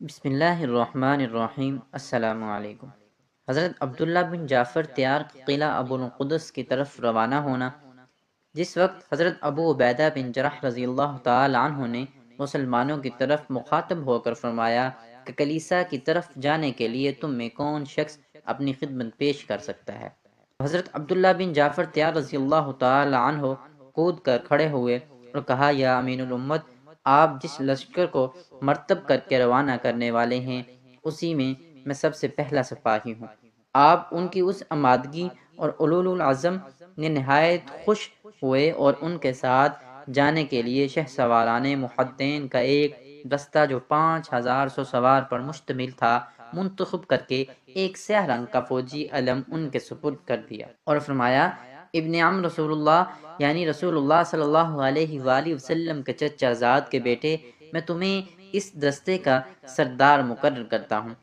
بسم اللہ الرحمن الرحیم۔ السلام علیکم۔ حضرت عبداللہ بن جعفر تیار قلعہ ابو القدس کی طرف روانہ ہونا۔ جس وقت حضرت ابو عبیدہ بن جرح رضی اللہ تعالی عنہ نے مسلمانوں کی طرف مخاطب ہو کر فرمایا کہ کلیسا کی طرف جانے کے لیے تم میں کون شخص اپنی خدمت پیش کر سکتا ہے؟ حضرت عبداللہ بن جعفر تیار رضی اللہ تعالی عنہ کود کر کھڑے ہوئے اور کہا، یا امین الامت، آپ جس لشکر کو مرتب کر کے روانہ کرنے والے ہیں اسی میں سب سے پہلا سپاہی ہوں۔ آپ ان کی اس آمادگی اور علول العزم نے نہایت خوش ہوئے اور ان کے ساتھ جانے کے لیے شہ سواران محدین کا ایک دستہ جو 5000 سوار پر مشتمل تھا منتخب کر کے ایک سیاہ رنگ کا فوجی علم ان کے سپرد کر دیا اور فرمایا، ابن عم رسول اللہ یعنی رسول اللہ صلی اللہ علیہ وآلہ وسلم کے چچا زاد کے بیٹے، میں تمہیں اس دستے کا سردار مقرر کرتا ہوں۔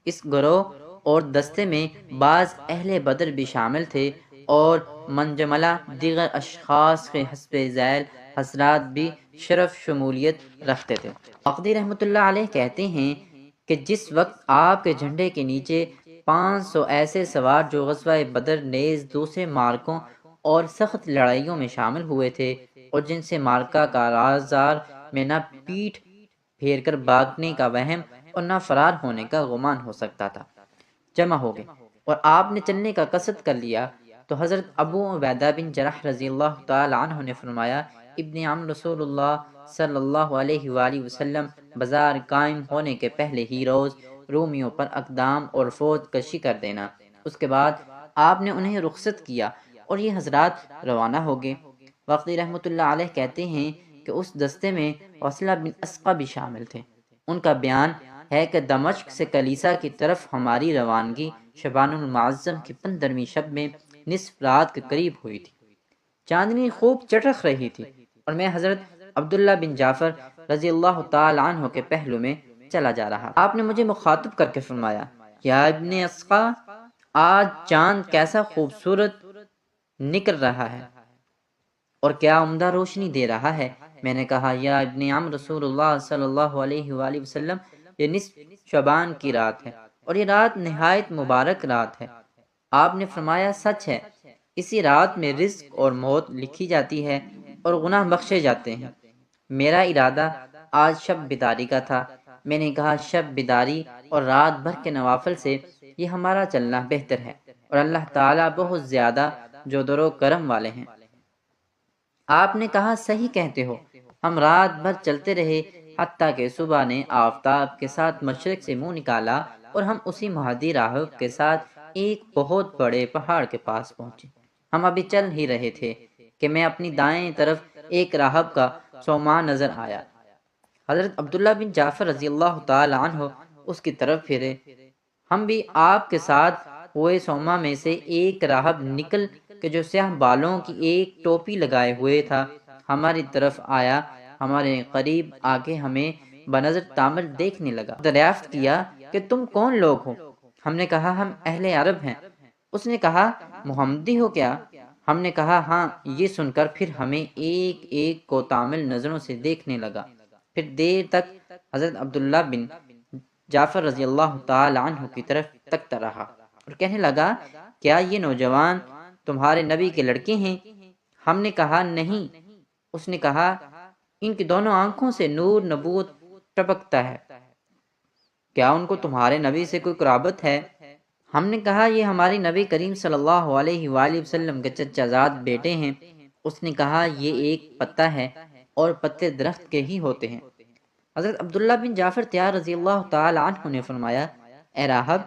اس گروہ اور دستے میں بعض اہل بدر بھی شامل تھے اور منجملہ دیگر اشخاص کے حسب ذیل حضرات بھی شرف شمولیت رکھتے تھے۔ عقدی رحمۃ اللہ علیہ کہتے ہیں کہ جس وقت آپ کے جھنڈے کے نیچے 500 ایسے سوار جو غزوہ بدر نیز دوسرے مارکوں اور سخت لڑائیوں میں شامل ہوئے تھے اور جن سے مارکہ کا رازدار میں نہ پیٹھ پھیر کر بھاگنے کا وہم اور نہ فرار ہونے کا گمان ہو سکتا تھا، جمع ہو گئے اور آپ نے چلنے کا قصد کر لیا، تو حضرت ابو عبیدہ بن جرح رضی اللہ تعالی عنہ نے فرمایا، ابن عم رسول اللہ صلی اللہ علیہ وآلہ وسلم بازار قائم ہونے کے پہلے ہی روز رومیوں پر اقدام اور فوج کشی کر دینا۔ اس کے بعد آپ نے انہیں رخصت کیا اور یہ حضرات روانہ ہو گئے۔ وقتی رحمۃ اللہ علیہ کہتے ہیں کہ اس دستے میں وصلہ بن اسقع بھی شامل تھے۔ ان کا بیان ہے کہ دمشق سے کلیسا کی طرف ہماری روانگی شبان المعظم کی 15ویں شب میں نصف رات کے قریب ہوئی تھی۔ چاندنی خوب چٹخ رہی تھی اور میں حضرت عبداللہ بن جعفر رضی اللہ تعالی عنہ کے پہلو میں چلا جا رہا۔ آپ نے مجھے مخاطب کر کے فرمایا، یا ابن اسقع، آج چاند کیسا خوبصورت نکل رہا ہے اور کیا عمدہ روشنی دے رہا ہے۔ میں نے کہا، یا ابن عم رسول اللہ صلی اللہ علیہ وآلہ وسلم، یہ نصف شعبان کی رات ہے اور یہ رات نہایت مبارک رات ہے۔ آپ نے فرمایا، سچ ہے، اسی رات میں رزق اور موت لکھی جاتی ہے اور گناہ بخشے جاتے ہیں۔ میرا ارادہ آج شب بیداری کا تھا۔ میں نے کہا، شب بیداری اور رات بھر کے نوافل سے یہ ہمارا چلنا بہتر ہے اور اللہ تعالیٰ بہت زیادہ جود و کرم والے ہیں۔ آپ نے کہا، صحیح کہتے ہو۔ ہم رات بھر چلتے رہے حتیٰ کہ صبح نے آفتاب کے ساتھ مشرق سے منہ نکالا اور ہم اسی مہدی راہب کے ساتھ ایک بہت بڑے پہاڑ کے پاس پہنچے۔ ہم ابھی چل ہی رہے تھے کہ میں اپنی دائیں طرف ایک راہب کا سوما نظر آیا۔ حضرت عبداللہ بن جعفر رضی اللہ تعالی عنہ اس کی طرف پھرے۔ ہم بھی آپ کے ساتھ ہوئے سوما میں سے ایک راہب نکل کہ جو سیاہ بالوں کی ایک ٹوپی لگائے ہوئے تھا ہماری طرف آیا۔ ہمارے قریب آ کے ہمیں بنظر تعمر دیکھنے لگا۔ دریافت کیا کہ تم کون لوگ ہو؟ ہم نے کہا، ہم اہل عرب ہیں۔ اس نے کہا، محمدی ہو کیا؟ ہم نے کہا، ہاں۔ یہ سن کر پھر ہمیں ایک ایک کو تامل نظروں سے دیکھنے لگا، پھر دیر تک حضرت عبداللہ بن جعفر رضی اللہ تعالی عنہ کی طرف تکتا رہا اور کہنے لگا، کیا یہ نوجوان تمہارے نبی کے لڑکے ہیں؟ ہم نے کہا، نہیں۔ اس نے کہا، ان کی دونوں آنکھوں سے نور نبوت ٹپکتا ہے، کیا ان کو تمہارے نبی سے کوئی قرابت ہے؟ ہم نے کہا، یہ ہمارے نبی کریم صلی اللہ علیہ وآلہ وسلم کے چچا زاد بیٹے ہیں۔ اس نے کہا، یہ ایک پتا ہے اور پتے درخت کے ہی ہوتے ہیں۔ حضرت عبداللہ بن جعفر تیار رضی اللہ تعالی عنہ نے فرمایا، اے راہب،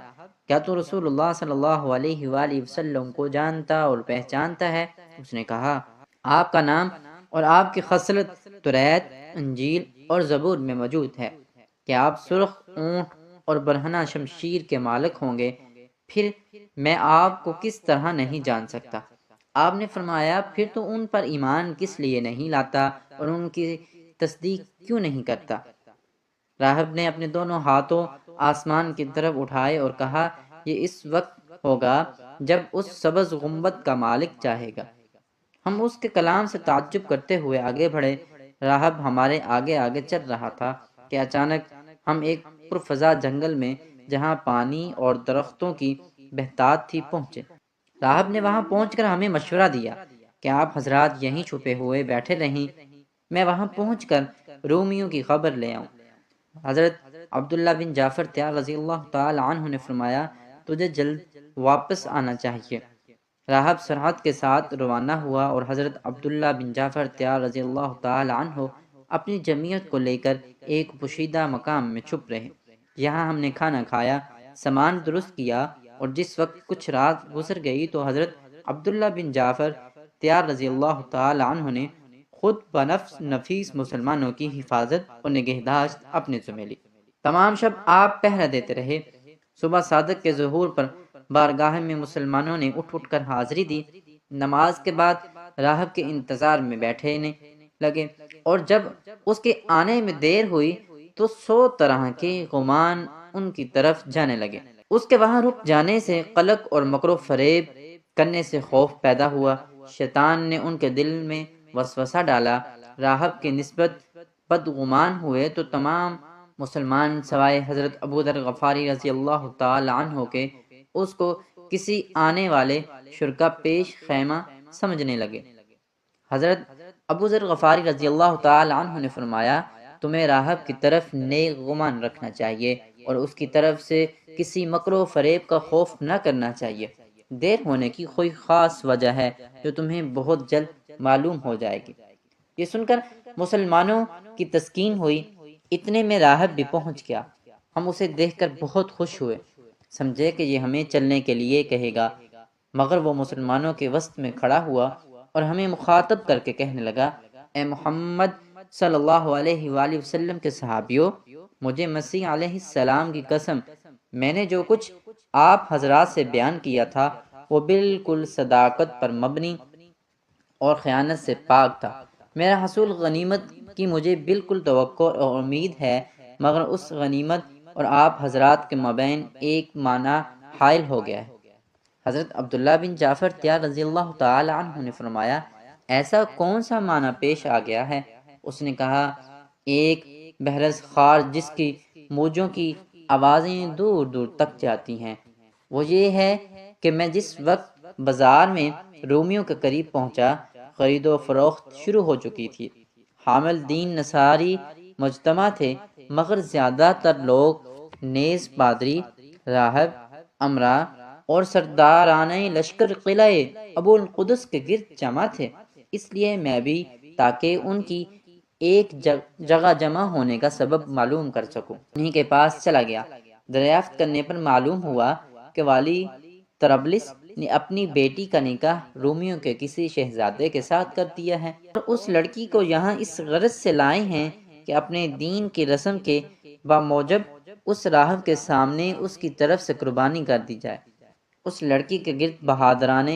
کیا تو رسول اللہ صلی اللہ علیہ وآلہ وسلم کو جانتا اور پہچانتا ہے؟ اس نے کہا، آپ کا نام اور آپ کی خصلت توریت، انجیل اور زبور میں موجود ہے کہ آپ سرخ اونٹ اور برہنہ شمشیر کے مالک ہوں گے، پھر میں آپ کو کس طرح نہیں جان سکتا؟ آپ نے فرمایا، پھر تو ان پر ایمان کس لیے نہیں لاتا اور ان کی تصدیق کیوں نہیں کرتا؟ راہب نے اپنے دونوں ہاتھوں آسمان کی طرف اٹھائے اور کہا، یہ اس وقت ہوگا جب اس سبز گنبد کا مالک چاہے گا۔ ہم اس کے کلام سے تعجب کرتے ہوئے آگے بڑھے۔ راہب ہمارے آگے آگے چل رہا تھا کہ اچانک ہم ایک پرفضا جنگل میں جہاں پانی اور درختوں کی بہتات تھی پہنچے۔ راہب نے وہاں پہنچ کر ہمیں مشورہ دیا کہ آپ حضرات یہیں چھپے ہوئے بیٹھے رہیں، میں وہاں پہنچ کر رومیوں کی خبر لے آؤں۔ حضرت عبداللہ بن جعفر تیار رضی اللہ تعالی عنہ نے فرمایا تجھے جلد واپس آنا چاہیے۔ راہب سرحد کے ساتھ روانہ ہوا اور حضرت عبداللہ بن جعفر تیار رضی اللہ تعالی عنہ اپنی جمعیت کو لے کر ایک پوشیدہ مقام میں چھپ رہے۔ یہاں ہم نے کھانا کھایا، سامان درست کیا، اور جس وقت کچھ رات گزر گئی تو حضرت عبداللہ بن جعفر تیار رضی اللہ تعالی عنہ نے خود بنفس نفیس مسلمانوں کی حفاظت اور نگہداشت اپنے ذمہ لی۔ تمام شب آپ پہرا دیتے رہے۔ صبح صادق کے ظہور پر بارگاہ میں مسلمانوں نے اٹھ کر حاضری دی۔ نماز کے بعد راہب کے انتظار میں بیٹھنے لگے، اور جب اس کے آنے میں دیر ہوئی تو 100 طرح کے گمان ان کی طرف جانے لگے۔ اس کے وہاں رک جانے سے قلق اور مکر و فریب کرنے سے خوف پیدا ہوا۔ شیطان نے ان کے دل میں وسوسہ ڈالا، راہب کی نسبت بدگمان ہوئے تو تمام مسلمان سوائے حضرت ابو ذر غفاری رضی اللہ تعالی عنہ کے اس کو کسی آنے والے شرکا پیش خیمہ سمجھنے لگے۔ حضرت ابو ذر غفاری رضی اللہ تعالی عنہ نے فرمایا تمہیں راہب کی طرف نیک گمان رکھنا چاہیے اور اس کی طرف سے کسی مکر و فریب کا خوف نہ کرنا چاہیے۔ دیر ہونے کی کوئی خاص وجہ ہے جو تمہیں بہت جلد معلوم ہو جائے گی۔ یہ سن کر مسلمانوں کی تسکین ہوئی۔ اتنے میں راہب بھی پہنچ گیا۔ ہم اسے دیکھ کر بہت خوش ہوئے، سمجھے کہ یہ ہمیں چلنے کے لیے کہے گا، مگر وہ مسلمانوں کے وسط میں کھڑا ہوا اور ہمیں مخاطب کر کے کہنے لگا، اے محمد صلی اللہ علیہ وآلہ وسلم کے صحابیوں، مجھے مسیح علیہ السلام کی قسم، میں نے جو کچھ آپ حضرات سے بیان کیا تھا وہ بالکل صداقت پر مبنی اور خیانت سے پاک تھا۔ میرا حصول غنیمت کی مجھے بالکل توقع اور امید ہے، مگر اس غنیمت اور آپ حضرات کے مابین ایک معنی حائل ہو گیا ہے۔ حضرت عبداللہ بن جعفر تیار رضی اللہ تعالی عنہ نے فرمایا ایسا کون سا معنی پیش آ گیا ہے؟ اس نے کہا ایک بحرز خار جس کی موجوں کی آوازیں دور دور تک جاتی ہیں، وہ یہ ہے کہ میں جس وقت بازار میں رومیوں کے قریب پہنچا خرید و فروخت شروع ہو چکی تھی۔ حامل دین نصاری مجتمع تھے، مگر زیادہ تر لوگ نیز پادری، راہب، امرا اور سرداران لشکر قلعہ ابو القدس کے گرد جمع تھے۔ اس لیے میں بھی تاکہ ان کی ایک جگہ جمع ہونے کا سبب معلوم کر سکوں انہی کے پاس چلا گیا۔ دریافت کرنے پر معلوم ہوا کہ والی طرابلس نے اپنی بیٹی کا نکاح رومیوں کے کسی شہزادے کے ساتھ کر دیا ہے، اور اس لڑکی کو یہاں اس غرض سے لائے ہیں کہ اپنے دین کی رسم کے بموجب اس راہب کے سامنے اس کی طرف سے قربانی کر دی جائے۔ اس لڑکی کے گرد بہادران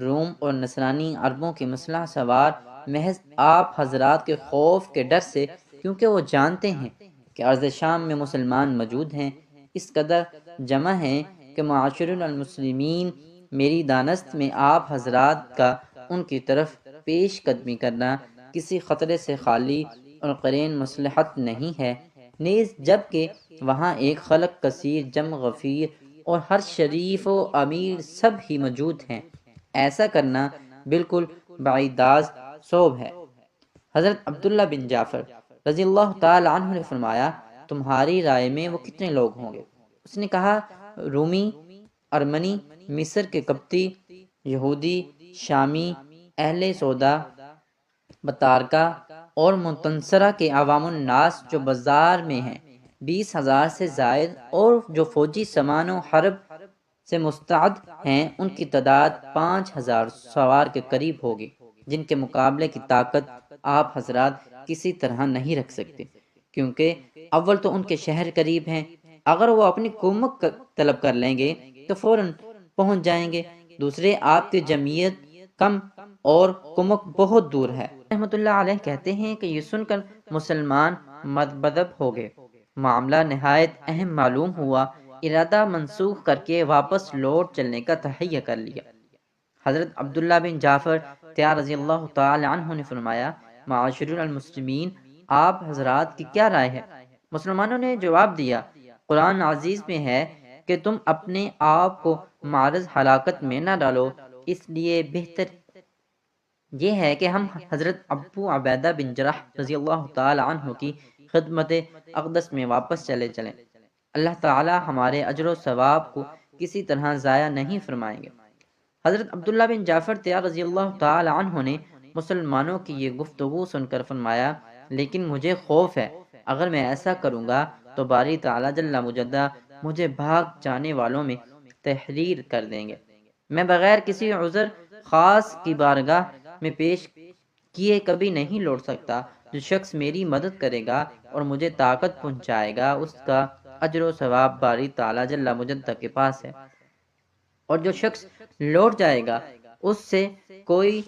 روم اور نصرانی عربوں کی مسلح سوار محض آپ حضرات کے خوف کے ڈر سے، کیونکہ وہ جانتے ہیں کہ ارض شام میں مسلمان موجود ہیں، اس قدر جمع ہیں کہ معاشر المسلمین میری دانست میں آپ حضرات کا ان کی طرف پیش قدمی کرنا کسی خطرے سے خالی اور قرین مصلحت نہیں ہے، نیز جبکہ وہاں ایک خلق کثیر جمع غفیر اور ہر شریف و امیر سب ہی موجود ہیں، ایسا کرنا بالکل بعیداز صوب ہے۔ حضرت عبداللہ بن جعفر رضی اللہ تعالی عنہ نے فرمایا تمہاری رائے میں وہ کتنے لوگ ہوں گے؟ اس نے کہا رومی، ارمنی، مصر کے قبطی، یہودی، شامی، اہل سودا، بطارکہ اور متنصرہ کے عوام الناس جو بازار میں ہیں 20,000 سے زائد، اور جو فوجی سامان و حرب سے مستعد ہیں ان کی تعداد 5,000 سوار کے قریب ہوگی، جن کے مقابلے کی طاقت آپ حضرات کسی طرح نہیں رکھ سکتے، کیونکہ اول تو ان کے شہر قریب ہیں، اگر وہ اپنی کمک طلب کر لیں گے تو فوراً پہنچ جائیں گے، دوسرے آپ کی جمعیت کم اور کمک بہت دور ہے۔ رحمۃ اللہ علیہ کہتے ہیں کہ یہ سن کر مسلمان مدبدب ہو گئے، معاملہ نہایت اہم معلوم ہوا، ارادہ منسوخ کر کے واپس لوٹ چلنے کا تہیہ کر لیا۔ حضرت عبداللہ بن جعفر تیار رضی اللہ تعالی عنہ نے فرمایا معاشر المسلمین، آپ حضرات کی کیا رائے ہے؟ مسلمانوں نے جواب دیا قرآن عزیز میں ہے کہ تم اپنے آپ کو معرض ہلاکت میں نہ ڈالو، اس لیے بہتر یہ ہے کہ ہم حضرت ابو عبیدہ بن جرح رضی اللہ تعالی عنہ کی خدمت اقدس میں واپس چلے چلیں۔ اللہ تعالی ہمارے اجر و ثواب کو کسی طرح ضائع نہیں فرمائیں گے۔ حضرت عبداللہ بن جعفر طیار رضی اللہ تعالی عنہ نے مسلمانوں کی یہ گفتگو سن کر فرمایا، لیکن مجھے خوف ہے، اگر میں ایسا کروں گا تو باری تعالی جل مجدہ مجھے بھاگ جانے والوں میں تحریر کر دیں گے۔ میں بغیر کسی عذر خاص کی بارگاہ میں پیش کیے کبھی نہیں لوٹ سکتا۔ جو شخص میری مدد کرے گا اور مجھے طاقت پہنچائے گا، اس کا اجر و ثواب باری تعالی جل مجدہ کے پاس ہے، اور جو شخص لوٹ جائے گا اس سے کوئی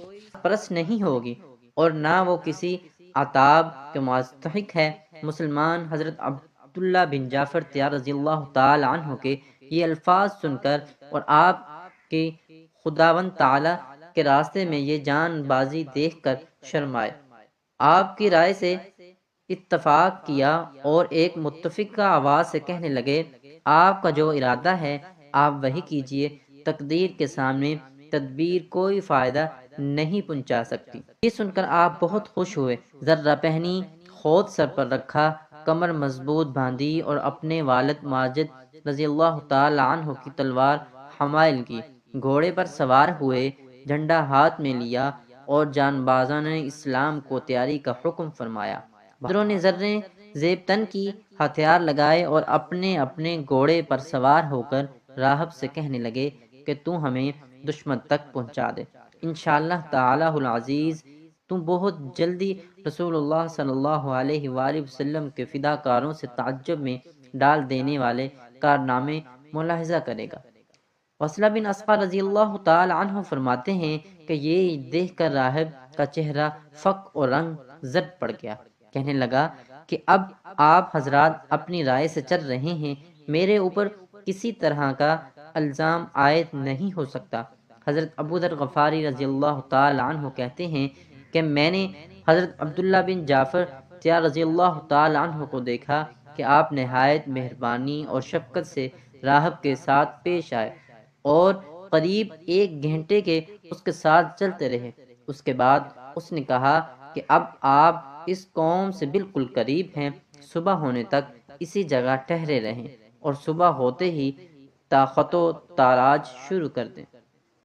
پرس نہیں ہوگی اور نہ وہ کسی عتاب کے مستحق ہے۔ مسلمان حضرت عبداللہ بن جعفر طیار رضی اللہ تعالی عنہ کے یہ الفاظ سن کر اور آپ کی خداوند تعالی کے راستے میں یہ جان بازی دیکھ کر شرمائے، آپ کی رائے سے اتفاق کیا اور ایک متفقہ آواز سے کہنے لگے، آپ کا جو ارادہ ہے آپ وہی کیجئے، تقدیر کے سامنے تدبیر کوئی فائدہ نہیں پہنچا سکتی۔ یہ سن کر آپ بہت خوش ہوئے، ذرہ پہنی، خود سر پر رکھا، کمر مضبوط باندھی اور اپنے والد ماجد رضی اللہ تعالی عنہ کی تلوار حمائل کی، گھوڑے پر سوار ہوئے، جھنڈا ہاتھ میں لیا اور جان بازان اسلام کو تیاری کا حکم فرمایا۔ بہادروں نے زریں زیب تن کی، ہتھیار لگائے اور اپنے اپنے گھوڑے پر سوار ہو کر راہب سے کہنے لگے کہ تو ہمیں دشمن تک پہنچا دے، انشاءاللہ تعالی العزیز تم بہت جلدی رسول اللہ صلی اللہ علیہ وآلہ وسلم کے فداکاروں سے تعجب میں ڈال دینے والے کارنامے ملاحظہ کرے گا۔ وصلہ بن اسقع رضی اللہ تعالی عنہ فرماتے ہیں کہ یہ دیکھ کر راہب کا چہرہ فک اور رنگ زرد پڑ گیا، کہنے لگا کہ اب آپ حضرات اپنی رائے سے چل رہے ہیں، میرے اوپر کسی طرح کا الزام عائد نہیں ہو سکتا۔ حضرت ابو ذر غفاری رضی اللہ تعالی عنہ کہتے ہیں کہ میں نے حضرت عبداللہ بن جعفر طیار رضی اللہ تعالی عنہ کو دیکھا کہ آپ نہایت مہربانی اور شفقت سے راہب کے ساتھ پیش آئے اور قریب 1 گھنٹے کے اس کے ساتھ چلتے رہے۔ اس کے بعد اس نے کہا کہ اب آپ اس قوم سے بالکل قریب ہیں، صبح ہونے تک اسی جگہ ٹھہرے رہیں اور صبح ہوتے ہی تاخت و تاراج شروع کر دیں۔